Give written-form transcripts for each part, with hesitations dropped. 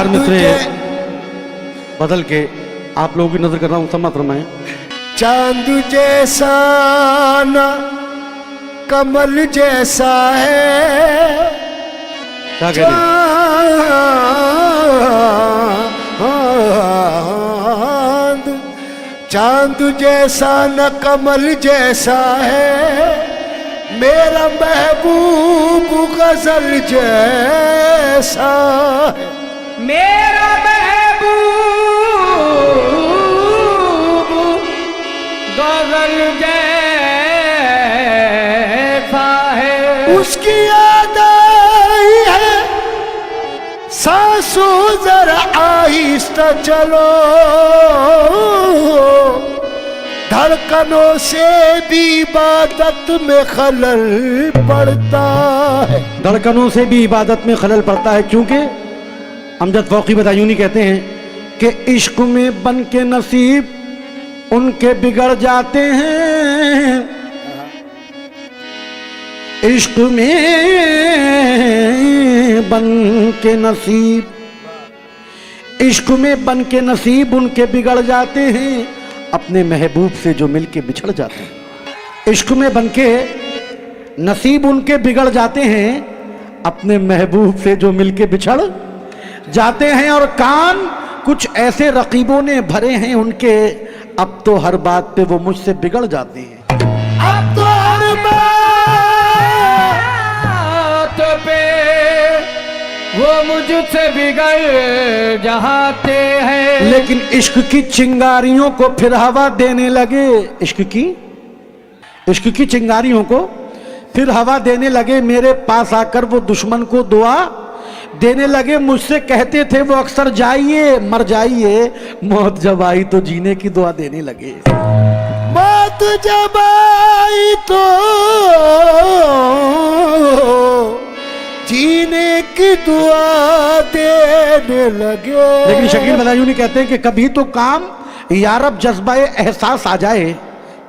चार मिसरे बदल के आप लोगों की नजर कर रहा हूं, सम्मत फरमाएं। चांद जैसा ना कमल जैसा है क्या कह रहे हैं? चांद जैसा न कमल जैसा है मेरा महबूब गजल जैसा है। मेरा महबूब गजल जैसा है। उसकी याद आई है सांसों जरा आहिस्ता चलो, धड़कनों से भी इबादत में खलल पड़ता है। धड़कनों से भी इबादत में खलल पड़ता है, क्योंकि अमजद फौकी बदायूनी कहते हैं कि इश्क में बन के नसीब उनके बिगड़ जाते हैं, इश्क में बन के नसीब, इश्क में बन के नसीब उनके बिगड़ जाते हैं, अपने महबूब से जो मिलके बिछड़ जाते हैं। इश्क में बन के नसीब उनके बिगड़ जाते हैं, अपने महबूब से जो मिलके बिछड़ जाते हैं। और कान कुछ ऐसे रकीबों ने भरे हैं उनके, अब तो हर बात पे वो मुझसे बिगड़ जाते हैं। अब तो हर बात पे वो मुझसे बिगड़ जाते हैं। लेकिन इश्क की चिंगारियों को फिर हवा देने लगे, इश्क की चिंगारियों को फिर हवा देने लगे। मेरे पास आकर वो दुश्मन को दुआ देने लगे। मुझसे कहते थे वो अक्सर जाइए मर जाइए, मौत जब आई तो जीने की दुआ देने लगे। मौत जब आई तो जीने की दुआ देने लगे। लेकिन शकील बदायूनी कहते हैं कि कभी तो काम यारब जज्बाए एहसास आ जाए,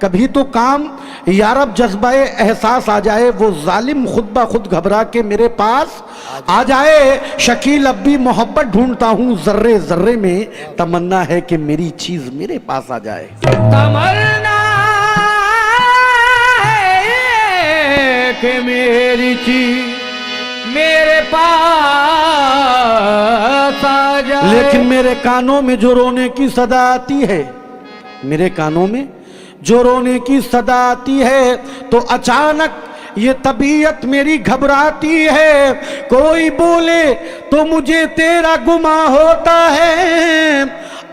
कभी तो काम यारब जज्बाए एहसास आ जाए, वो जालिम खुद ब खुद घबरा के मेरे पास आ जाए। शकील अब भी मोहब्बत ढूंढता हूँ जर्रे जर्रे में, तमन्ना है कि मेरी चीज मेरे पास आ जाए। तमन्ना है कि मेरी चीज मेरे पास आ जाए। लेकिन मेरे कानों में जो रोने की सदा आती है, मेरे कानों में जो रोने की सदा आती है, तो अचानक ये तबीयत मेरी घबराती है। कोई बोले तो मुझे तेरा गुमा होता है,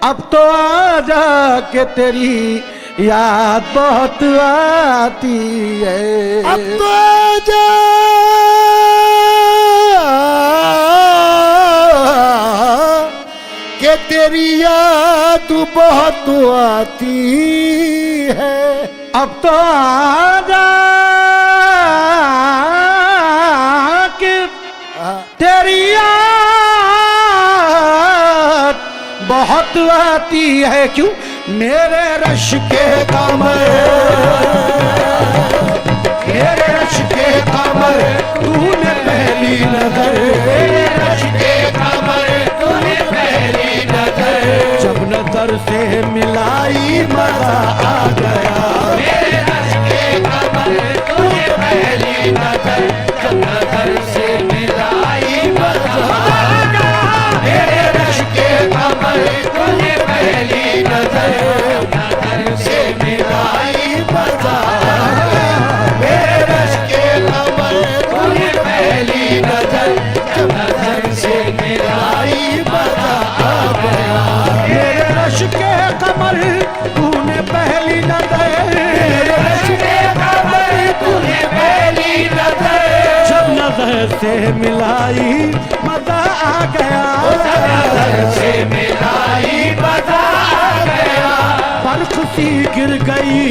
अब तो आजा के तेरी याद बहुत आती है। अब तो आजा के तेरी याद बहुत आती है। अब तो आजा के तेरी याद बहुत आती है। क्यों मेरे रश के कमर, मेरे रश के कमर तूने पहली नजर, मेरे रश के कमर तूने पहली नजर, जब नजर से मिलाई मजा आ गया। मेरे रश के कमर तूने पहली नजर, जब नजर से मिलाई मजा आ गया। मेरे रश के कमर तूने पहली नजर, नजर से मिलाई मजा आ गया। मेरे रश के कमर तूने पहली नजर, जब नजर से मिलाई मजा आ गया। मेरे रश के कमर तूने पहली नजर, मेरे रश के कमर तूने पहली नजर, जब नजर से मिलाई मजा आ गया। नजर से मिलाई मजा आ गया। बर्फ सी गिर गई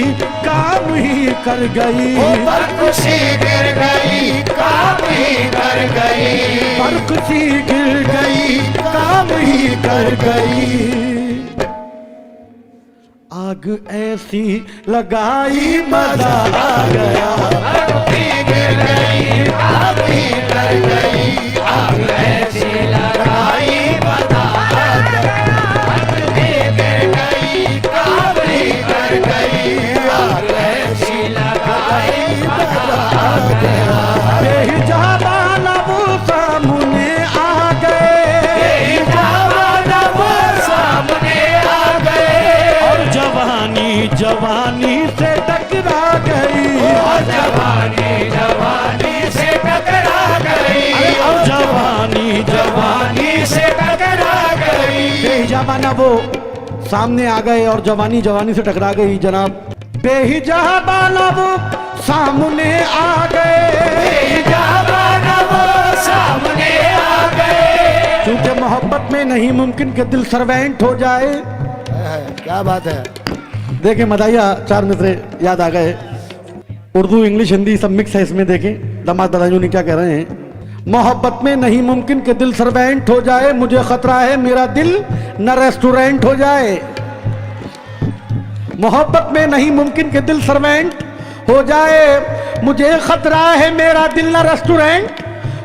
काम ही कर गई, बर्फ सी गिर गई काम ही कर गई, बर्फ सी गिर गई काम ही कर गई। आग ऐसी लगाई मजा आ गया। बर्फ सी गिर गई काम ही कर गई, आग ऐसी लगाई मजा बेहिजाबाना वो सामने आ गए और जवानी जवानी से टकरा गई जनाब। बेहिजाबाना वो सामने आ गए, बेहिजाबाना वो सामने आ गए। क्योंकि मोहब्बत में नहीं मुमकिन कि दिल सर्वेंट हो जाए। क्या बात है। देखें मदाइया चार मिसरे याद आ गए। उर्दू इंग्लिश हिंदी सब मिक्स है इसमें। देखें दामाद दादाजी क्या कह रहे हैं। मोहब्बत में नहीं मुमकिन कि दिल सर्वेंट हो जाए, मुझे खतरा है मेरा दिल न रेस्टोरेंट हो जाए। मोहब्बत में नहीं मुमकिन कि दिल सर्वेंट हो जाए, मुझे खतरा है मेरा दिल न रेस्टोरेंट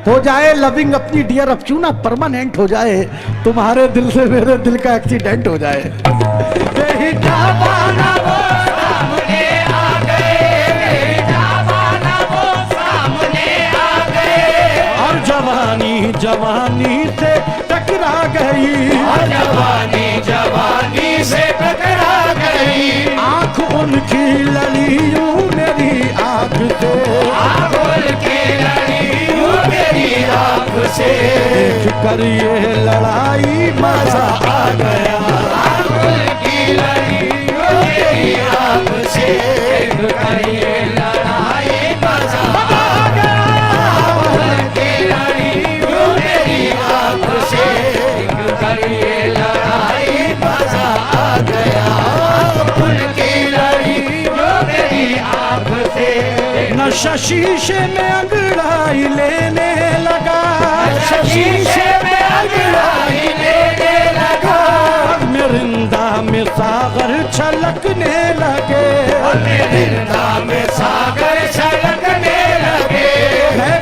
हो जाए। लविंग अपनी डियर अब क्यों ना परमानेंट हो जाए, तुम्हारे दिल से मेरे दिल का एक्सीडेंट हो जाए। बेहिजाबाना वो सामने आ गए, बेहिजाबाना वो सामने आ गए। और जवानी जवानी से टकरा गई, और जवानी जवानी से टकरा गई। आंख उनकी लड़ी यूं मेरी आंख से, आंख उनकी लड़ी यूं मेरी आंख से। देख कर ये लड़ाई मजा आ गया। आंख उनकी लड़ी यूं मेरी आंख से। देख कर ये लड़ाई मजा आ गया। आंख उनकी लड़ी यूं मेरी आंख से। देख कर ये लड़ाई मजा आ गया। आंख उनकी लड़ी यूं मेरी आंख से। नशा शीशे में अंगड़ाई लेने लगा, शीशे में अंगड़ाई लेने लगा। मिरिंदा में सागर छलकने लगे, मिरिंदा में सागर छलकने लगे।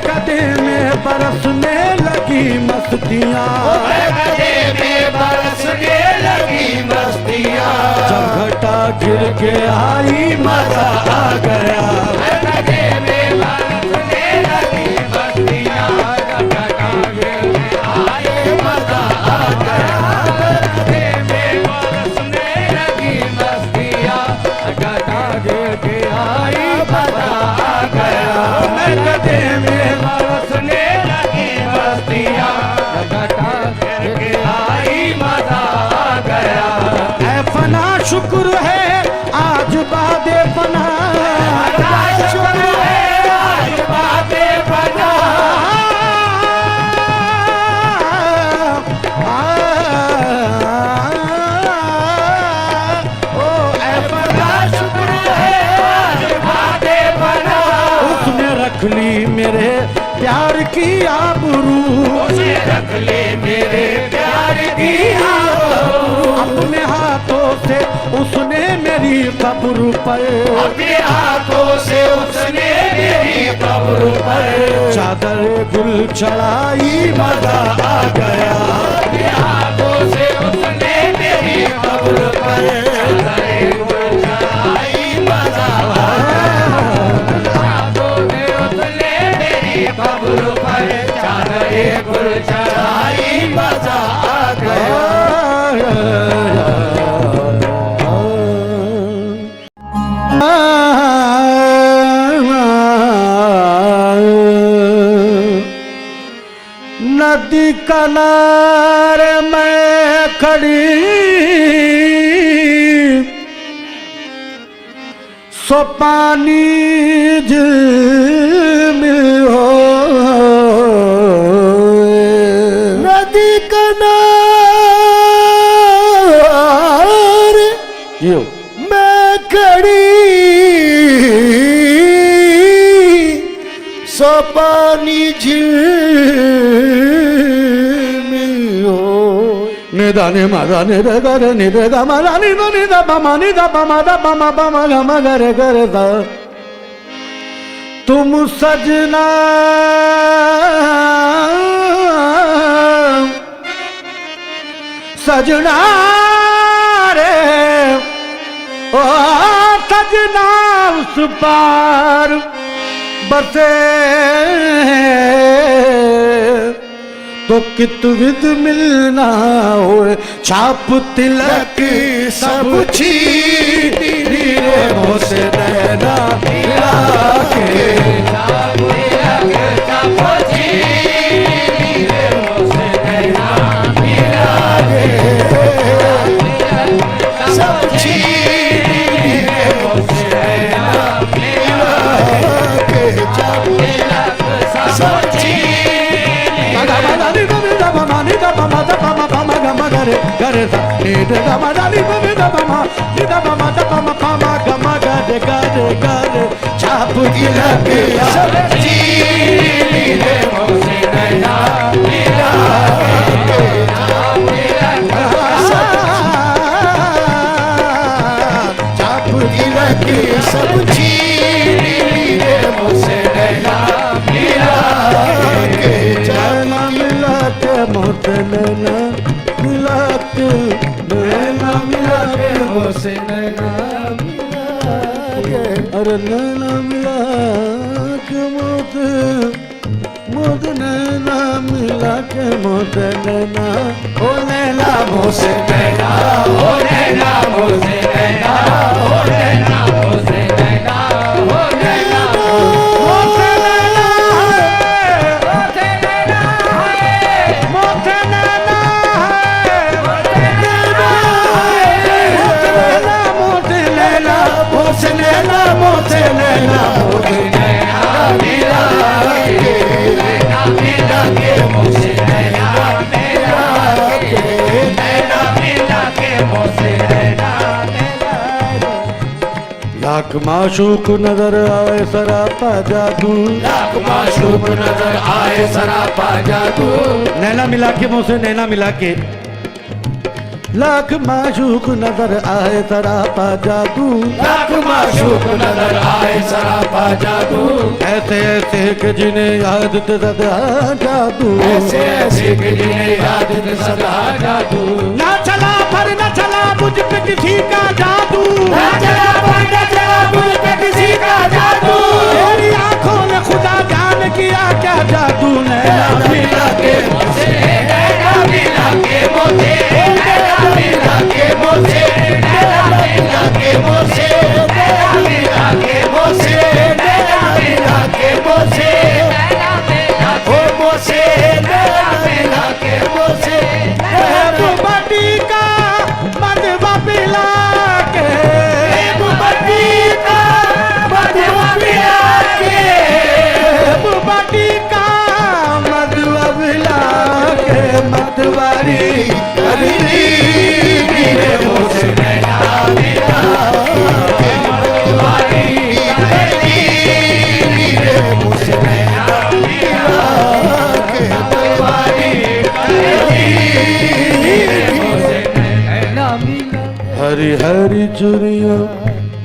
गदे में बरसने लगी मस्तियाँ, गदे में बरसने लगी मस्तियाँ। जब घटा गिर के आई मजा आ गया। गदे में बरसने लगी मस्तियाँ। घटा गिर के आई मजा आ गया। गदे में बरसने लगी मस्तियाँ। घटा गिर के आई मजा आ गया। गदे में बरसने लगी मस्तियाँ। घटा गिर के आई मजा आ गया। ऐ फना शुक्र है आज बादे फना, शुक्र है आज बादे फना। ओ ऐ फना शुक्र है आज बादे फना। उसने रख ली मेरे प्यार की आबरू, उसे रख ले मेरे प्यार की आबरू। अपने हाथों से उसने मेरी कब्र पर, अपने हाथों से उसने मेरी कब्र पर चादर गुल चढ़ाई मजा आ गया। अपने हाथों से उसने मेरी कब्र पर चादर गुल चढ़ाई मजा आ गया। हाथों से उसने मेरी कब्र पर चादर गुल चढ़ाई मजा आ गया। नदी किनारे मैं खड़ी, सो पानी झिलमिल हो। नदी किनारे यो मैं खड़ी, सो पानी झिलमिल हो। निदा नि मादा नि रे ग रे नि रे ग म रा नि द नि द ब म नि द ब म द ब म ब म ग म ग रे ग रे द। तुम सजना सजना रे ओ सजना उस पार बसे, तो कित विद मिलना हो छाप तिलक सब छीन रे मोसे नैना मिला के। छाप तिलक सब छीन रे मोसे नैना मिला के। रे सा नी रे गा मा दा नी दा नी दा मा नी दा मा दा मा पा मा गा मा गा रे छाप तिलक सब चीनी रे मोसे नैना मिला के छाप तिलक सब चीनी रे मोसे नैना मिला के नैना मिला के मोसे नैना मिला के नैना मिला के मोसे नैना अरे नैना मिला के मोद नैना मिला के मोद नैना ओ नैना मोसे नैना ओ नैना मोसे नैना ओ नैना मोसे नैना ओ नैना मोसे नैना मोसे नैना मोसे नैना मोसे नैना मोसे नैना मोसे नैना मोसे नैना मिला के नैना मिला के मोसे नैना मिला के नैना मिला के मोसे नैना लाख माशूक नजर आए सरापा जादू लाख माशूक नजर आए सरापा जादू नैना मिला के मोसे नैना मिला के लाख माशूक नजर आए सरापा जादू लाख माशूक नजर आए सरापा जादू ऐसे ऐसे के जिन्हें याद सदा जादू ऐसे ऐसे के जिन्हें याद सदा जादू ना चला पर न चला मुझ पे किसी का जादू ना चला पर न चला मुझ पे किसी का जादू तेरी आंखों ने खुदा जान किया क्या जादू नैना मिला के मुझसे नैना मिला के मुझे मिला के मोसे नैना मिला के मोसे नैना मिला के मोसे नैना मिला के मोसे नैना मिला के मोसे नैना मिला के मोसे बटी का मधवा पिला के बटी का मधवा पिला के बटी का मधवा पिला के मधवारी मोसे नैना मिला के मधवारी मोसे नैना मिला के मधवारी मोसे नैना मिला हरी हरी चूड़िया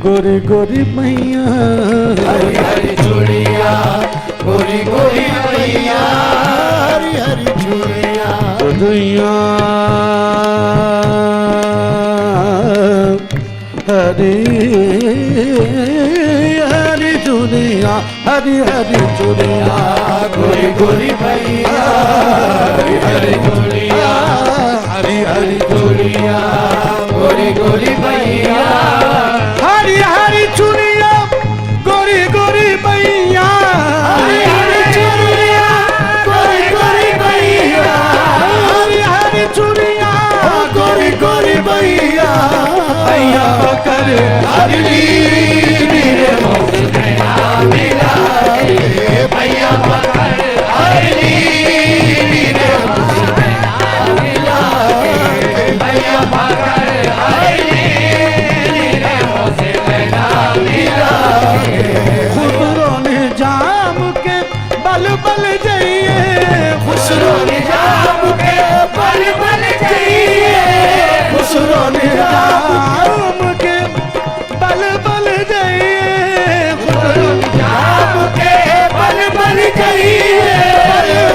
गोरी गोरी मैया हरी हरी चूड़िया गोरी गोरी मैया हरी हरी चूड़िया दुनिया हरी हरी चूड़िया हरी हरी चूड़िया गोरी गोरी मैया हरी हरी चूड़िया हरी हरी चूड़िया गोरी गोरी मैया हरी हरी चूड़िया गोरी गोरी मैया हरी हरी चूड़िया गोरी गोरी मैया हरी हरी चूड़िया गोरी गोरी मैया भैया पकड़ हरली रे मोसे नैना मिला के भैया पकड़ हरली रे मोसे नैना मिला के भैया पकड़ हरली रे मोसे नैना मिला के खुसरो निजाम के बल बल जाइए खुसरो निजाम के बल बल जाइए खुसरो निजाम के बल बल जाइए खुसरो निजाम के बल बल जाइए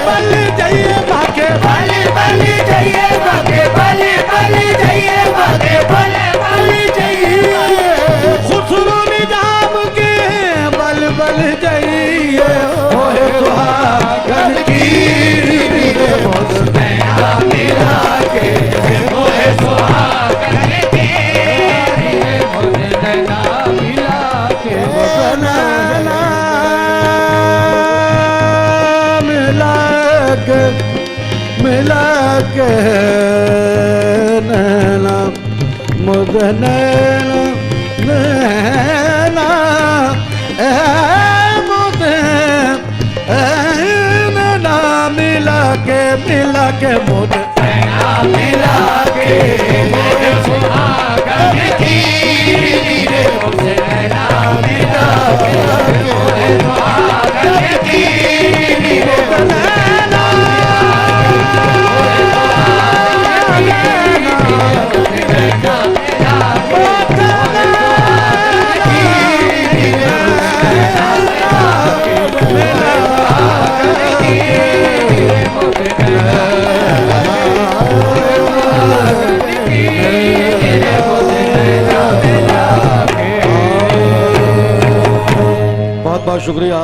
बल जाइए भागे बल बल जाइए भागे बल बल जाइए भागे बल बल जाइए खुसरो निजाम के बल बल जाइए ओए सुहागन की मोसे नैना मिला के ओए सुहागन की मोसे नैना मिला के नैना मिला के नैना मुझे नैना नैना मुझे नैना मिला के मिला के मोद नैना मिला के मोर सुहागन की रे मुझसे नैना मिला के मोर सुहागन की रे नैना बहुत बहुत शुक्रिया।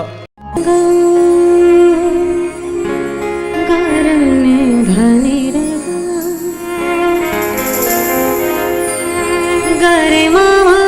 गरे मामा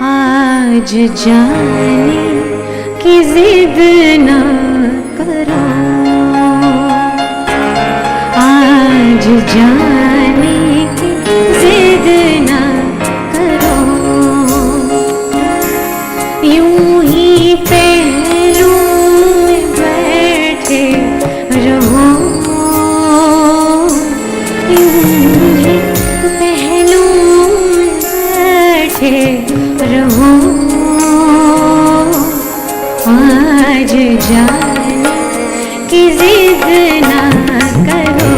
आज जाने की जिद ना करो, आज जाने की जिद ना करो, यूं ही पहलू में बैठे रहो, यूं ही पहलू में बैठे रहो, आज जाने की जिद ना करो,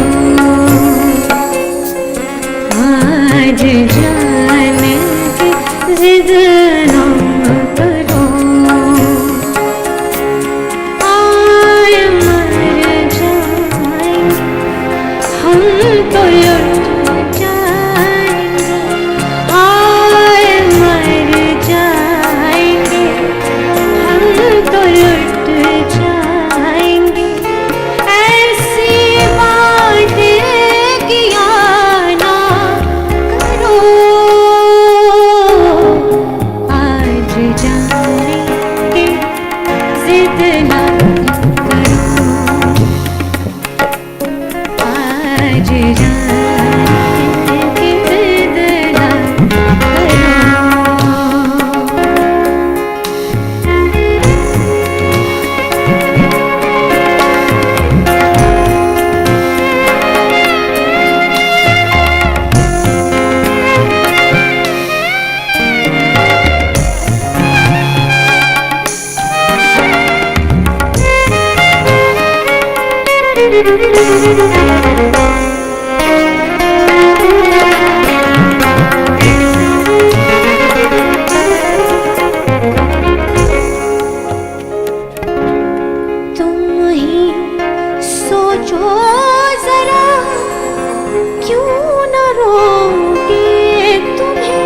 आज जाने की जिद ना करो, आए मर जाएंगे हम तो लुट जाएंगे, आए मर जाएंगे हम तो लुट जाएंगे, ऐसी बातें किया ना करो, आज जाने की जिद ना करो, आज जाने की जिद ना करो। तुम ही सोचो जरा, क्यों न रोके तुम्हें,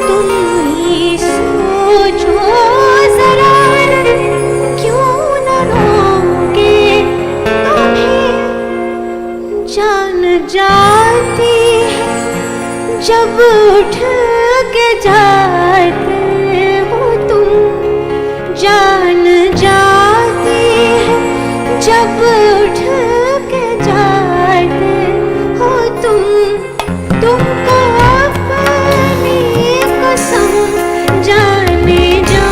तुम ही सोचो जरा, क्यों न रोके जब उठ के जाते हो तुम, जान जाती है जब उठ के जाते हो तुम, तुमको अपनी कसम जाने जा,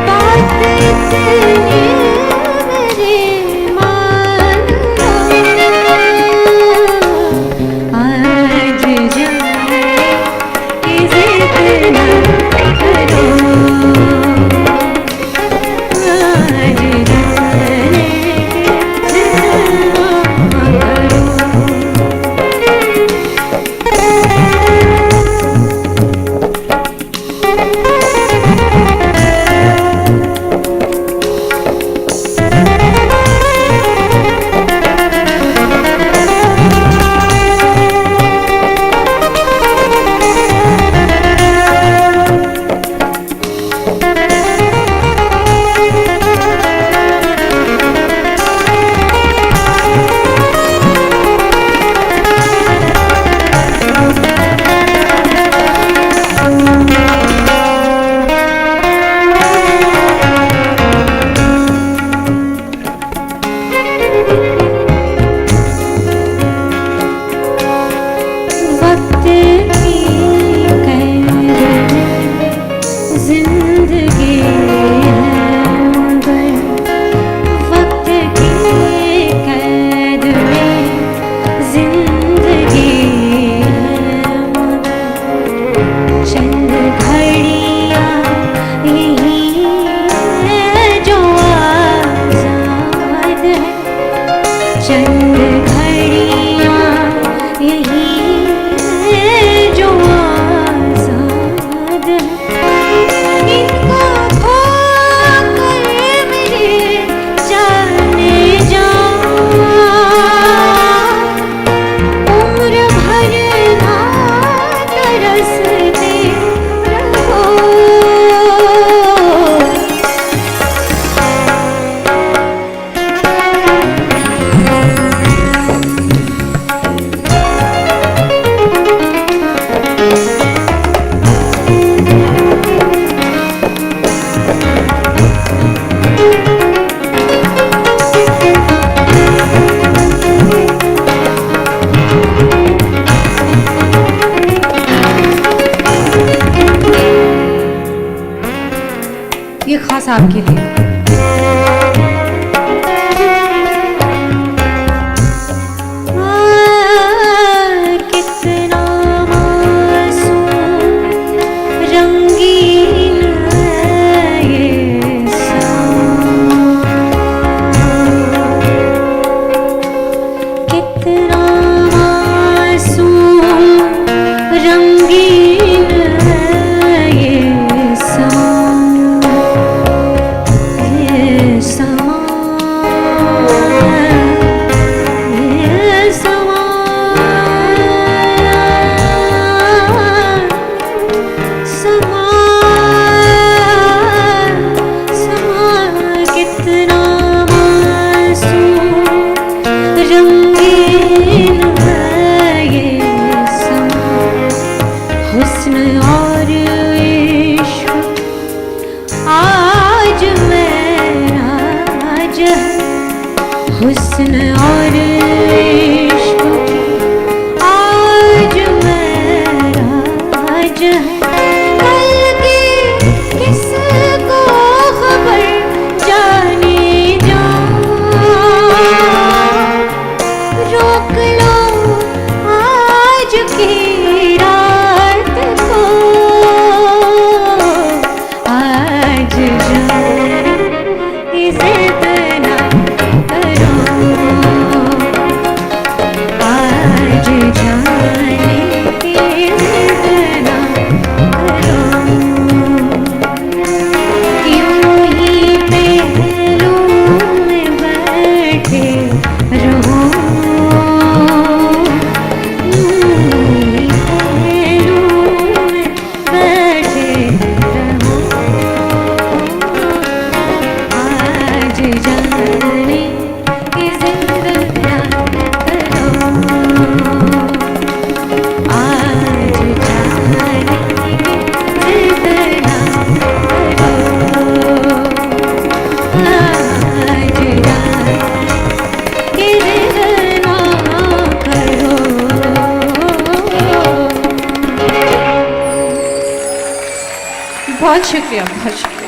बात इतनी मेरे मान लो, आज जाने की जिद ना करो, आज जाने की जिद ना करो। वक्त की कैद में जिंदगी है मगर, वक्त की कैद में जिंदगी है मगर, चंद घड़ियाँ यही है जो आज़ाद है, चंद घड़ियाँ यही जो आज़ाद है, इनको खोकर मेरे जाने जा, उम्र भर ना तरसते रहो। ये खास आपके लिए। कितना मासूम रंगीन है ये सांस, कितना मासूम रंगीन है ये सांस, बहुत शुक्रिया बहुत शुक्रिया।